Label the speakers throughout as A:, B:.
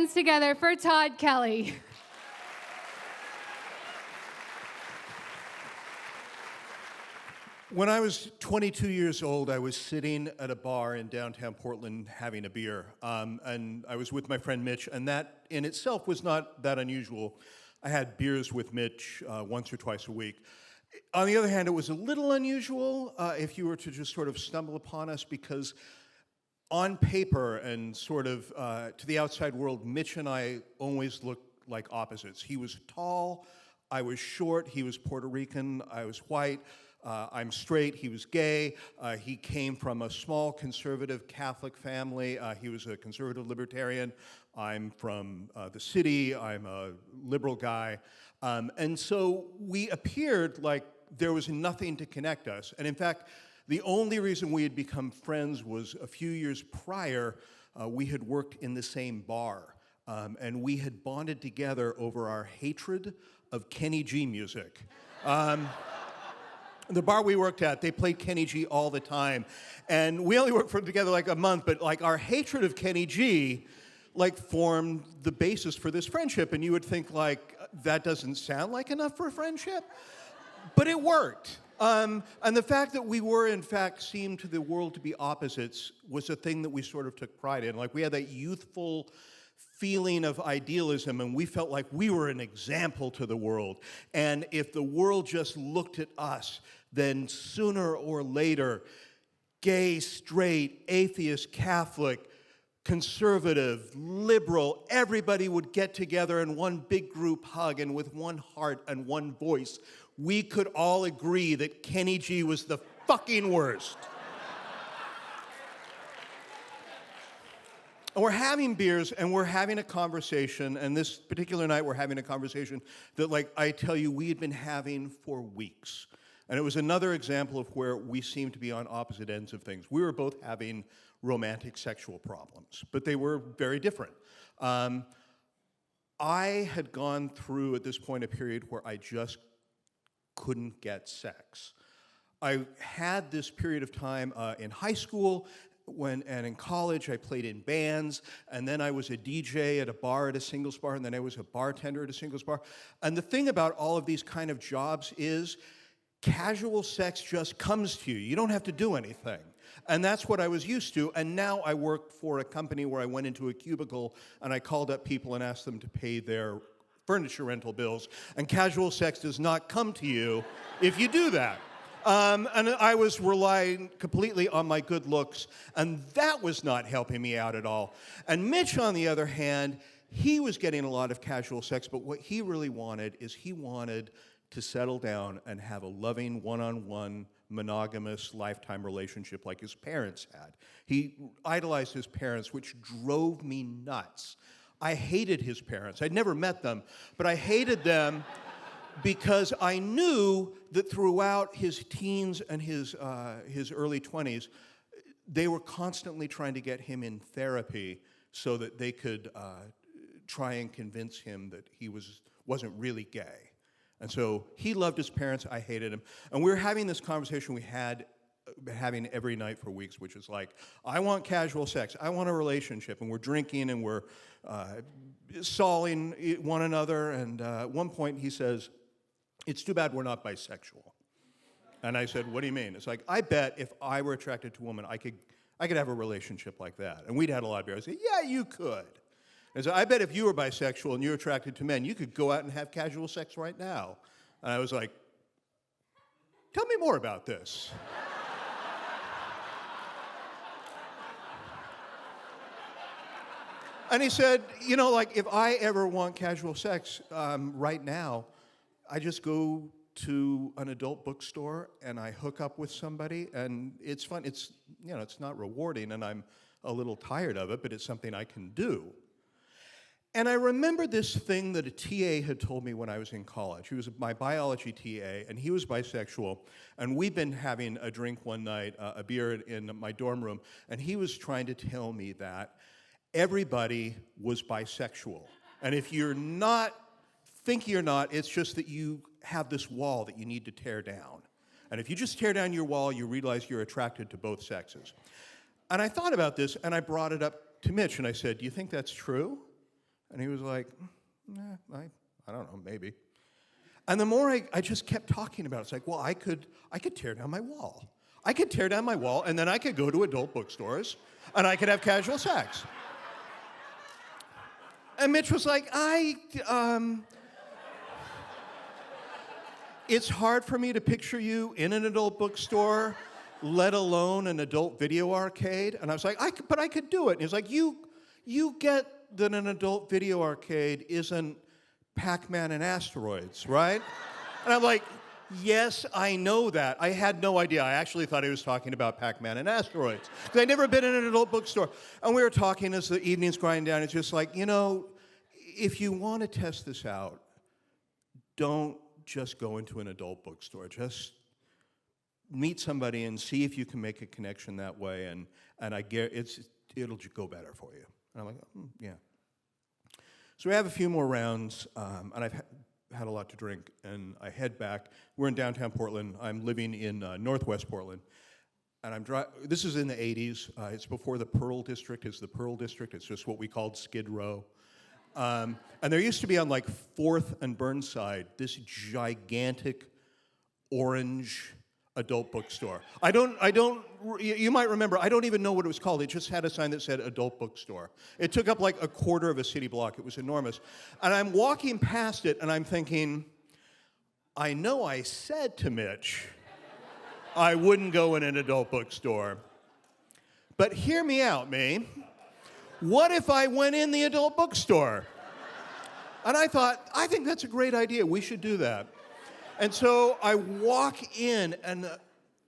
A: hands together for Tod Kelly.
B: When I was 22 years old, I was sitting at a bar in downtown Portland having a beer, and I was with my friend Mitch, and that in itself was not that unusual. I had beers with Mitch once or twice a week. On the other hand, it was a little unusual if you were to just sort of stumble upon us, because on paper and sort of to the outside world, Mitch and I always looked like opposites. He was tall, I was short, he was Puerto Rican, I was white. I'm straight, he was gay, he came from a small conservative Catholic family, he was a conservative libertarian, I'm from the city, I'm a liberal guy, and so we appeared like there was nothing to connect us, and in fact, the only reason we had become friends was a few years prior, we had worked in the same bar, and we had bonded together over our hatred of Kenny G music. The bar we worked at, they played Kenny G all the time. And we only worked together like a month, but like our hatred of Kenny G like formed the basis for this friendship. And you would think like, that doesn't sound like enough for a friendship? But it worked. And the fact that we were, in fact, seemed to the world to be opposites was a thing that we sort of took pride in. Like we had that youthful feeling of idealism, and we felt like we were an example to the world. And if the world just looked at us, then sooner or later, gay, straight, atheist, Catholic, conservative, liberal, everybody would get together in one big group hug, and with one heart and one voice, we could all agree that Kenny G was the fucking worst. And we're having beers, and we're having a conversation, and this particular night we're having a conversation that, like, I tell you, we had been having for weeks. And it was another example of where we seemed to be on opposite ends of things. We were both having romantic sexual problems, but they were very different. I had gone through, at this point, a period where I just couldn't get sex. I had this period of time in high school, and in college, I played in bands, and then I was a DJ at a bar at a singles bar, and then I was a bartender at a singles bar. And the thing about all of these kind of jobs is casual sex just comes to you. You don't have to do anything. And that's what I was used to. And now I work for a company where I went into a cubicle, and I called up people and asked them to pay their furniture rental bills. And casual sex does not come to you if you do that. And I was relying completely on my good looks, and that was not helping me out at all. And Mitch, on the other hand, he was getting a lot of casual sex, but what he really wanted is he wanted to settle down and have a loving, one-on-one, monogamous, lifetime relationship like his parents had. He idolized his parents, which drove me nuts. I hated his parents. I'd never met them, but I hated them because I knew that throughout his teens and his early 20s, they were constantly trying to get him in therapy so that they could try and convince him that he wasn't really gay. And so he loved his parents, I hated him. And we were having this conversation we had having every night for weeks, which is like, I want casual sex, I want a relationship, and we're drinking and we're sawing one another, and at one point he says, "It's too bad we're not bisexual." And I said, "What do you mean?" It's like, I bet if I were attracted to a woman, I could have a relationship like that. And we'd had a lot of beer. I said, "Yeah, you could." And so I bet if you were bisexual and you're attracted to men, you could go out and have casual sex right now. And I was like, tell me more about this. And he said, you know, like, if I ever want casual sex right now, I just go to an adult bookstore and I hook up with somebody, and it's fun. It's, you know, it's not rewarding, and I'm a little tired of it, but it's something I can do. And I remember this thing that a TA had told me when I was in college. He was my biology TA, and he was bisexual. And we'd been having a drink one night, a beer in my dorm room, and he was trying to tell me that everybody was bisexual. And if you're not, think you're not, it's just that you have this wall that you need to tear down. And if you just tear down your wall, you realize you're attracted to both sexes. And I thought about this, and I brought it up to Mitch, and I said, "Do you think that's true?" And he was like, I don't know, maybe. And the more I just kept talking about it, it's like, well, I could tear down my wall. I could tear down my wall, and then I could go to adult bookstores, and I could have casual sex. And Mitch was like, it's hard for me to picture you in an adult bookstore, let alone an adult video arcade. And I was like, but I could do it. And he was like, you get that an adult video arcade isn't Pac-Man and asteroids, right? And I'm like, yes, I know that. I had no idea. I actually thought he was talking about Pac-Man and asteroids, because I'd never been in an adult bookstore. And we were talking as the evening's grinding down. It's just like, if you want to test this out, don't just go into an adult bookstore. Just meet somebody and see if you can make a connection that way, and I guarantee it'll go better for you. And I'm like, yeah. So we have a few more rounds, and I've had a lot to drink, and I head back. We're in downtown Portland. I'm living in northwest Portland, and this is in the 80s. It's before the Pearl District is the Pearl District. It's just what we called Skid Row. And there used to be on 4th and Burnside this gigantic orange adult bookstore. You might remember, I don't even know what it was called. It just had a sign that said adult bookstore. It took up a quarter of a city block. It was enormous. And I'm walking past it and I'm thinking, I know I said to Mitch I wouldn't go in an adult bookstore. But hear me out, me. What if I went in the adult bookstore? And I thought, I think that's a great idea. We should do that. And so I walk in, and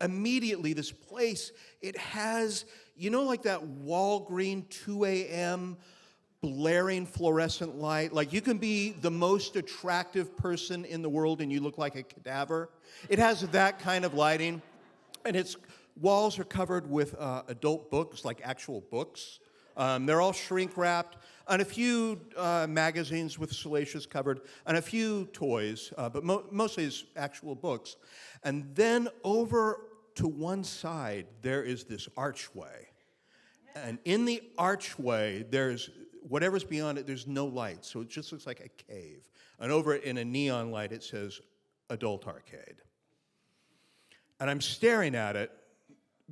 B: immediately this place, it has, that Walgreen 2 a.m. blaring fluorescent light. You can be the most attractive person in the world and you look like a cadaver. It has that kind of lighting. And its walls are covered with adult books, actual books. They're all shrink-wrapped, and a few magazines with salacious covered, and a few toys, but mostly it's actual books. And then over to one side, there is this archway. And in the archway, there's whatever's beyond it, there's no light, so it just looks like a cave. And over it, in a neon light, it says, Adult Arcade. And I'm staring at it,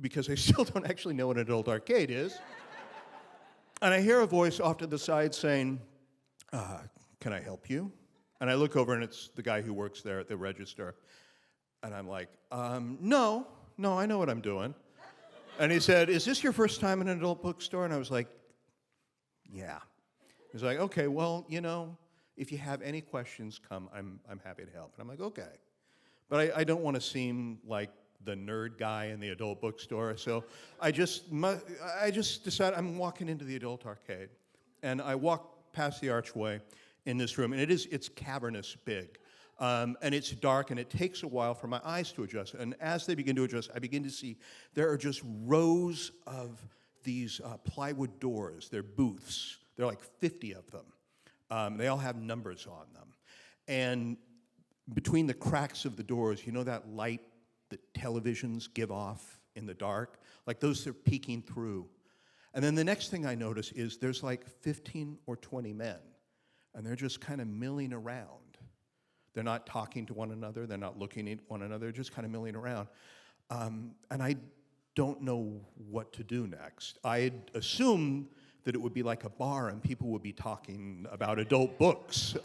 B: because I still don't actually know what an adult arcade is. And I hear a voice off to the side saying, can I help you? And I look over, and it's the guy who works there at the register. And I'm like, no, I know what I'm doing. And he said, is this your first time in an adult bookstore? And I was like, yeah. He's like, okay, well, if you have any questions, come. I'm happy to help. And I'm like, okay. But I don't want to seem like the nerd guy in the adult bookstore, so I just decided I'm walking into the adult arcade, and I walk past the archway in this room, and it's cavernous big, and it's dark, and it takes a while for my eyes to adjust, and as they begin to adjust, I begin to see there are just rows of these plywood doors. They're booths. There are 50 of them. They all have numbers on them, and between the cracks of the doors, that light that televisions give off in the dark, those are peeking through. And then the next thing I notice is there's 15 or 20 men, and they're just kind of milling around. They're not talking to one another, they're not looking at one another, they're just kind of milling around. And I don't know what to do next. I assumed that it would be like a bar and people would be talking about adult books.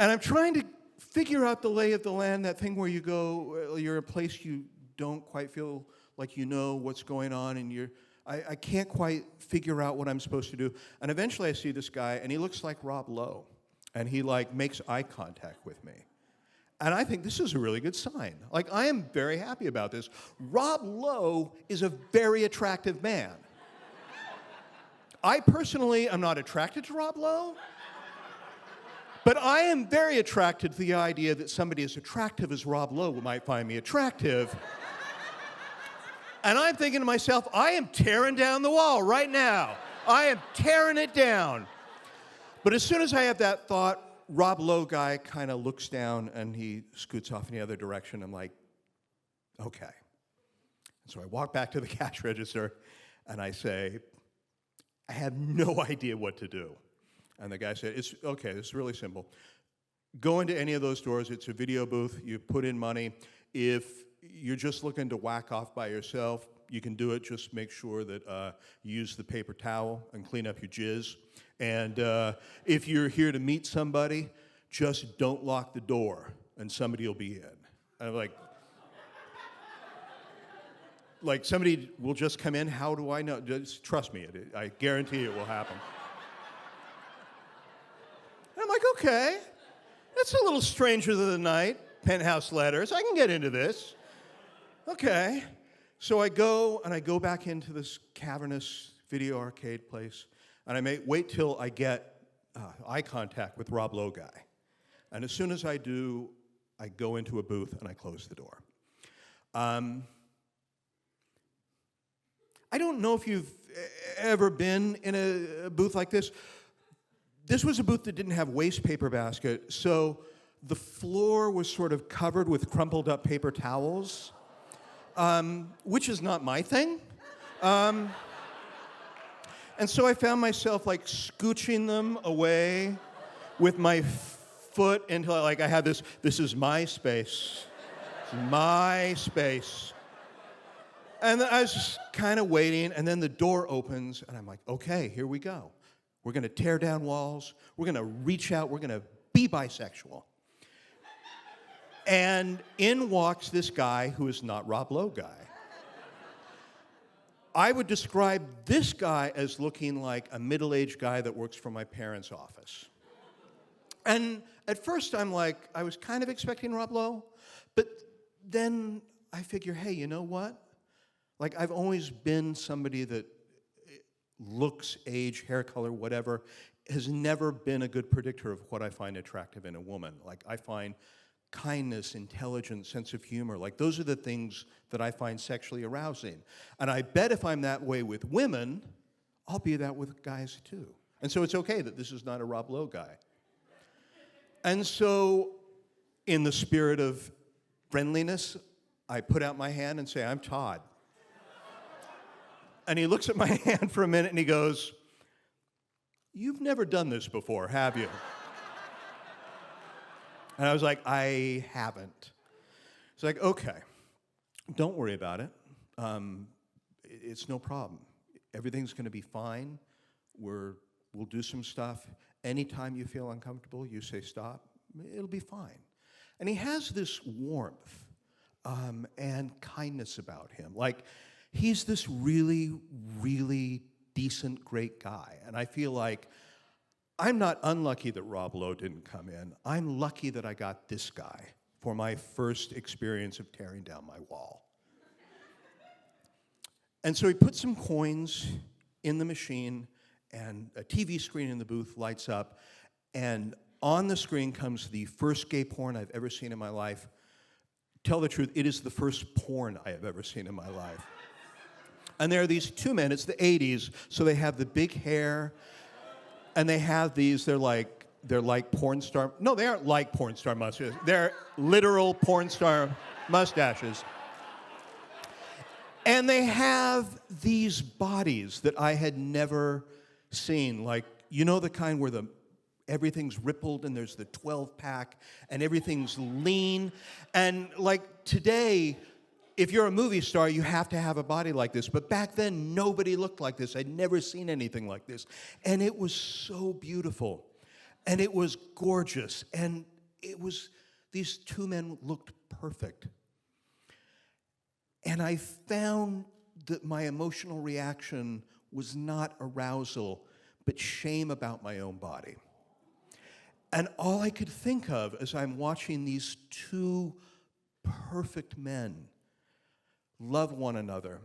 B: And I'm trying to figure out the lay of the land, that thing where you go, you're a place you don't quite feel like you know what's going on, and I can't quite figure out what I'm supposed to do. And eventually I see this guy, and he looks like Rob Lowe, and he makes eye contact with me. And I think this is a really good sign. I am very happy about this. Rob Lowe is a very attractive man. I personally am not attracted to Rob Lowe, but I am very attracted to the idea that somebody as attractive as Rob Lowe might find me attractive. And I'm thinking to myself, I am tearing down the wall right now. I am tearing it down. But as soon as I have that thought, Rob Lowe guy kind of looks down and he scoots off in the other direction. I'm like, okay. And so I walk back to the cash register And I say, I have no idea what to do. And the guy said, it's okay, it's really simple. Go into any of those doors, it's a video booth, you put in money. If you're just looking to whack off by yourself, you can do it, just make sure that you use the paper towel and clean up your jizz. And if you're here to meet somebody, just don't lock the door and somebody will be in. And I'm like somebody will just come in, how do I know? Just trust me, I guarantee it will happen. And I'm like, okay, that's a little stranger than the night, penthouse letters, I can get into this. Okay, so I go back into this cavernous video arcade place, and I wait till I get eye contact with Rob Lowe guy. And as soon as I do, I go into a booth and I close the door. I don't know if you've ever been in a booth like this. This was a booth that didn't have waste paper basket, so the floor was sort of covered with crumpled up paper towels, which is not my thing. And so I found myself like scooching them away with my foot until like I had this is my space. My space. And I was just kind of waiting, and then the door opens, and I'm like, okay, here we go. We're going to tear down walls. We're going to reach out. We're going to be bisexual. And in walks this guy who is not Rob Lowe guy. I would describe this guy as looking like a middle-aged guy that works for my parents' office. And at first I'm like, I was kind of expecting Rob Lowe, but then I figure, hey, you know what? Like, I've always been somebody that looks, age, hair color, whatever, has never been a good predictor of what I find attractive in a woman. Like, I find kindness, intelligence, sense of humor, like, those are the things that I find sexually arousing. And I bet if I'm that way with women, I'll be that with guys too. And so it's okay that this is not a Rob Lowe guy. And so, in the spirit of friendliness, I put out my hand and say, I'm Tod. And he looks at my hand for a minute and he goes, you've never done this before, have you? And I was like, I haven't. He's like, okay, don't worry about it. It's no problem. Everything's going to be fine. We'll do some stuff. Anytime you feel uncomfortable, you say stop. It'll be fine. And he has this warmth and kindness about him. Like, he's this really, really decent, great guy. And I feel like I'm not unlucky that Rob Lowe didn't come in. I'm lucky that I got this guy for my first experience of tearing down my wall. And so he put some coins in the machine, and a TV screen in the booth lights up, and on the screen comes the first gay porn I've ever seen in my life. Tell the truth, it is the first porn I have ever seen in my life. And there are these two men, it's the 80s, so they have the big hair, and they have these, they're like porn star, no, they aren't like porn star mustaches, they're literal porn star mustaches. And they have these bodies that I had never seen, like, you know, the kind where everything's rippled and there's the 12-pack and everything's lean. And like today, if you're a movie star, you have to have a body like this. But back then, nobody looked like this. I'd never seen anything like this. And it was so beautiful. And it was gorgeous. And these two men looked perfect. And I found that my emotional reaction was not arousal, but shame about my own body. And all I could think of as I'm watching these two perfect men love one another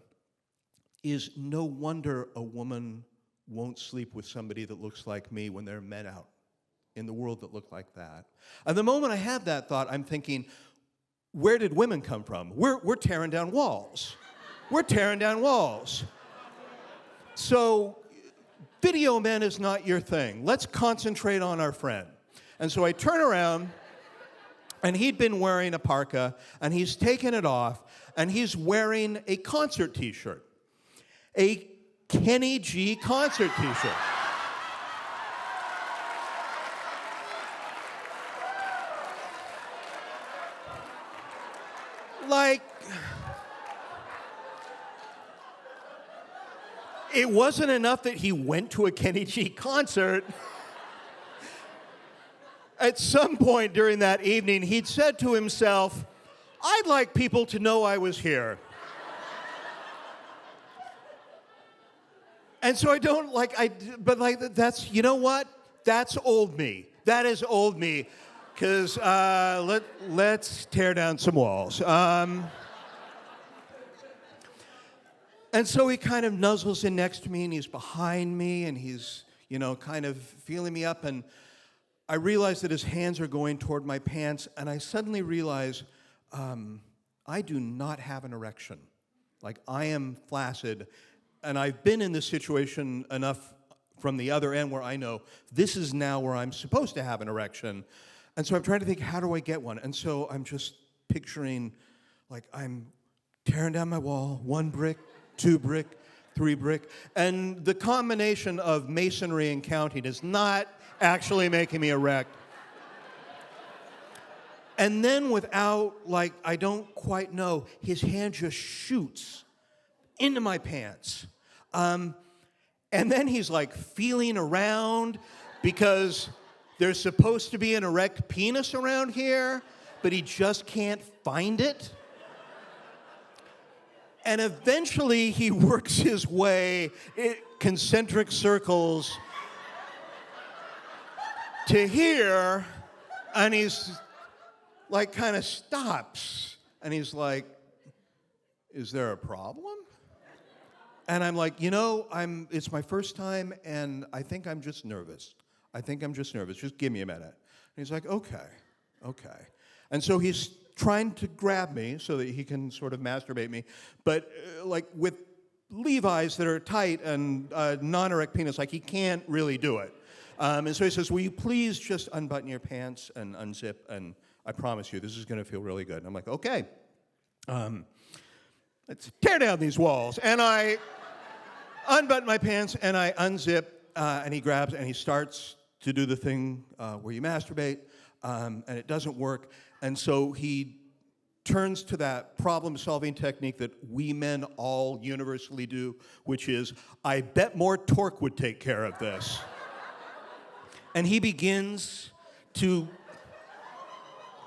B: is no wonder a woman won't sleep with somebody that looks like me when there are men out in the world that look like that. And the moment I had that thought, I'm thinking, where did women come from? We're tearing down walls. We're tearing down walls. So video men is not your thing. Let's concentrate on our friend. And so I turn around, and he'd been wearing a parka, and he's taken it off, and he's wearing a concert t-shirt. A Kenny G concert t-shirt. Like, it wasn't enough that he went to a Kenny G concert. At some point during that evening, he'd said to himself, I'd like people to know I was here. And so I don't that's, you know what? That's old me. That is old me. Because let's tear down some walls. And so he kind of nuzzles in next to me, and he's behind me, and he's, kind of feeling me up. And I realize that his hands are going toward my pants, and I suddenly realize I do not have an erection. Like, I am flaccid, and I've been in this situation enough from the other end where I know this is now where I'm supposed to have an erection. And so I'm trying to think, how do I get one? And so I'm just picturing, like, I'm tearing down my wall, 1 brick, 2 brick, 3 brick, and the combination of masonry and counting is not actually making me erect. And then without, I don't quite know, his hand just shoots into my pants. And then he's, feeling around because there's supposed to be an erect penis around here, but he just can't find it. And eventually he works his way in concentric circles to here, and he's kind of stops. And he's like, is there a problem? And I'm like, it's my first time, and I think I'm just nervous. Just give me a minute. And he's like, okay. And so he's trying to grab me so that he can sort of masturbate me, but with Levi's that are tight and non-erect penis, he can't really do it. And so he says, will you please just unbutton your pants and unzip, and I promise you this is going to feel really good. And I'm like, okay. Let's tear down these walls. And I unbutton my pants, and I unzip, and he grabs, and he starts to do the thing where you masturbate, and it doesn't work. And so he turns to that problem-solving technique that we men all universally do, which is, I bet more torque would take care of this. And he begins to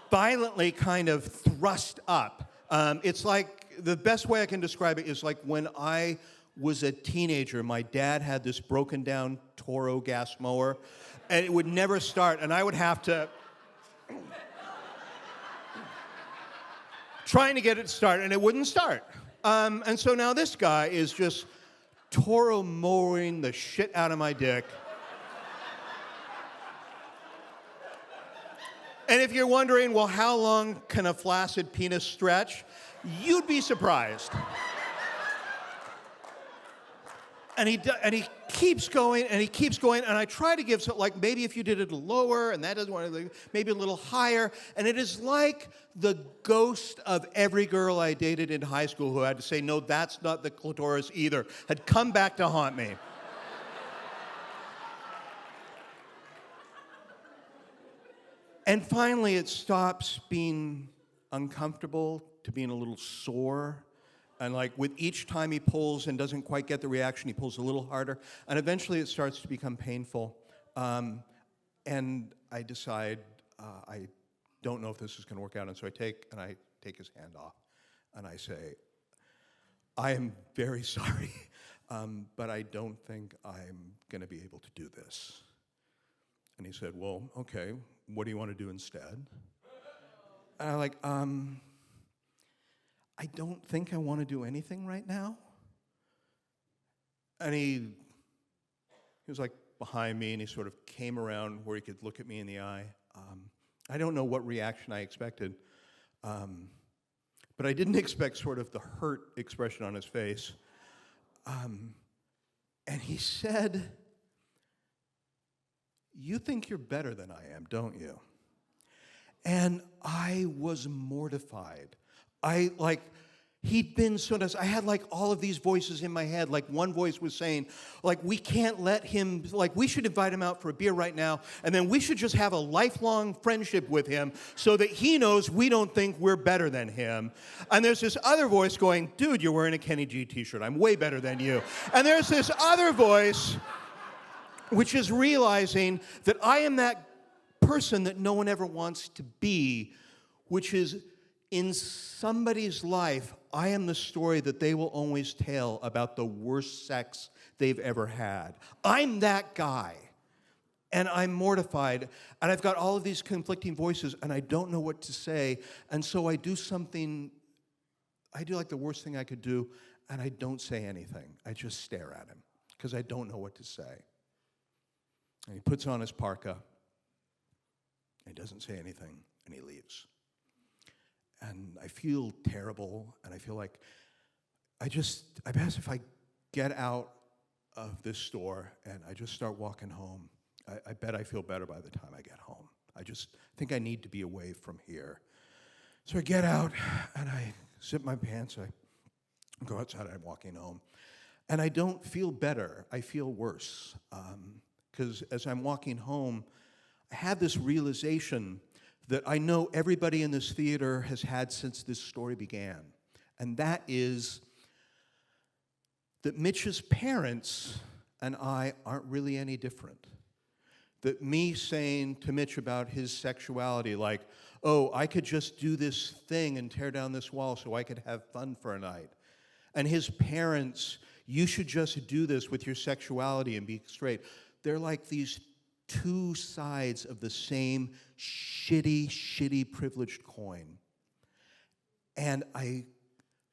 B: violently kind of thrust up. It's like, the best way I can describe it is like when I was a teenager, my dad had this broken down Toro gas mower, and it would never start, and I would have to trying to get it to start, and it wouldn't start. And so now this guy is just Toro mowing the shit out of my dick. And if you're wondering, well, how long can a flaccid penis stretch? You'd be surprised. And he keeps going, and he keeps going, and I try to give, maybe if you did it lower, and that doesn't want to, maybe a little higher, and it is like the ghost of every girl I dated in high school who had to say, no, that's not the clitoris either, had come back to haunt me. And finally, it stops being uncomfortable to being a little sore. And with each time he pulls and doesn't quite get the reaction, he pulls a little harder. And eventually it starts to become painful. And I decide I don't know if this is going to work out. And so I take his hand off. And I say, I am very sorry, but I don't think I'm going to be able to do this. And he said, well, okay, what do you want to do instead? And I'm I don't think I want to do anything right now. And he was behind me, and he sort of came around where he could look at me in the eye. I don't know what reaction I expected, but I didn't expect sort of the hurt expression on his face. And he said, you think you're better than I am, don't you? And I was mortified. he'd been so nice. I had like all of these voices in my head. Like one voice was saying, like, we can't let him, like, we should invite him out for a beer right now, and then we should just have a lifelong friendship with him so that he knows we don't think we're better than him. And there's this other voice going, dude, you're wearing a Kenny G t-shirt. I'm way better than you. And there's this other voice which is realizing that I am that person that no one ever wants to be, which is in somebody's life, I am the story that they will always tell about the worst sex they've ever had. I'm that guy. And I'm mortified. And I've got all of these conflicting voices, and I don't know what to say. And so I do something, I do like the worst thing I could do, and I don't say anything. I just stare at him, because I don't know what to say. And he puts on his parka, and he doesn't say anything, and he leaves. And I feel terrible, and I feel like I asked if I get out of this store and I just start walking home, I bet I feel better by the time I get home. I just think I need to be away from here. So I get out, and I zip my pants, I go outside, I'm walking home. And I don't feel better, I feel worse. Because as I'm walking home, I have this realization that I know everybody in this theater has had since this story began. And that is that Mitch's parents and I aren't really any different. That me saying to Mitch about his sexuality, like, oh, I could just do this thing and tear down this wall so I could have fun for a night. And his parents, you should just do this with your sexuality and be straight. They're like these two sides of the same shitty privileged coin. And I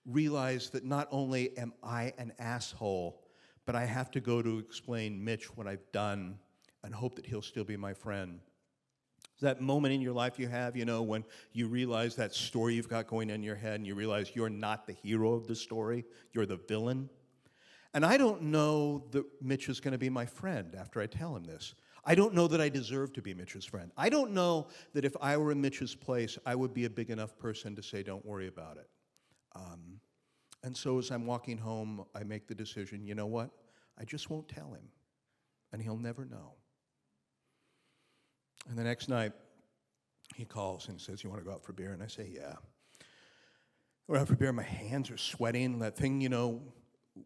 B: realize that not only am I an asshole, but I have to go to explain Mitch what I've done and hope that he'll still be my friend. That moment in your life you have, you know, when you realize that story you've got going in your head and you realize you're not the hero of the story, you're the villain. And I don't know that Mitch is going to be my friend after I tell him this. I don't know that I deserve to be Mitch's friend. I don't know that if I were in Mitch's place, I would be a big enough person to say, don't worry about it. And so as I'm walking home, I make the decision, you know what? I just won't tell him, and he'll never know. And the next night, he calls and says, you want to go out for beer? And I say, yeah. We're out for beer, my hands are sweating. That thing, you know,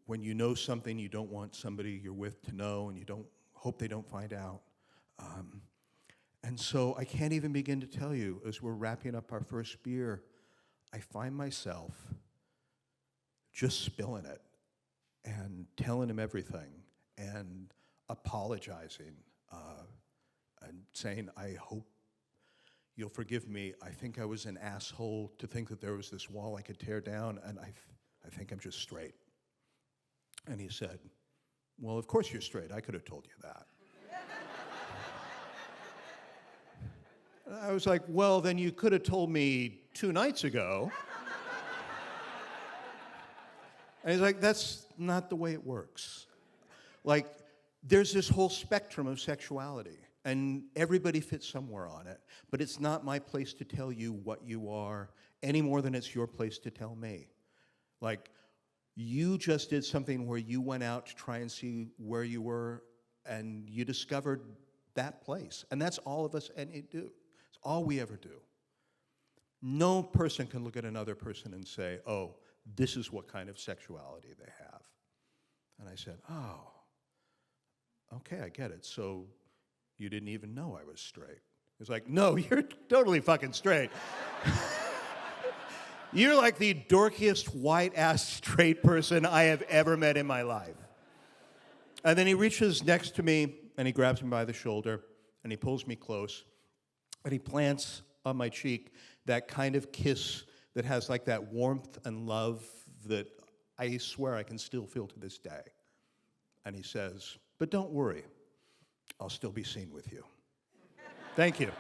B: when you know something you don't want somebody you're with to know, and you don't hope they don't find out. And so I can't even begin to tell you, as we're wrapping up our first beer, I find myself just spilling it and telling him everything and apologizing and saying, I hope you'll forgive me. I think I was an asshole to think that there was this wall I could tear down, and I think I'm just straight. And he said, well, of course you're straight. I could have told you that. I was like, well, then you could have told me 2 nights ago. And he's like, that's not the way it works. Like, there's this whole spectrum of sexuality, and everybody fits somewhere on it. But it's not my place to tell you what you are any more than it's your place to tell me. Like, you just did something where you went out to try and see where you were, and you discovered that place. And that's all of us and it do. It's all we ever do. No person can look at another person and say, oh, this is what kind of sexuality they have. And I said, oh, okay, I get it. So you didn't even know I was straight. He's like, no, you're totally fucking straight. You're like the dorkiest white-ass straight person I have ever met in my life. And then he reaches next to me, and he grabs me by the shoulder, and he pulls me close, and he plants on my cheek that kind of kiss that has like that warmth and love that I swear I can still feel to this day. And he says, but don't worry, I'll still be seen with you. Thank you.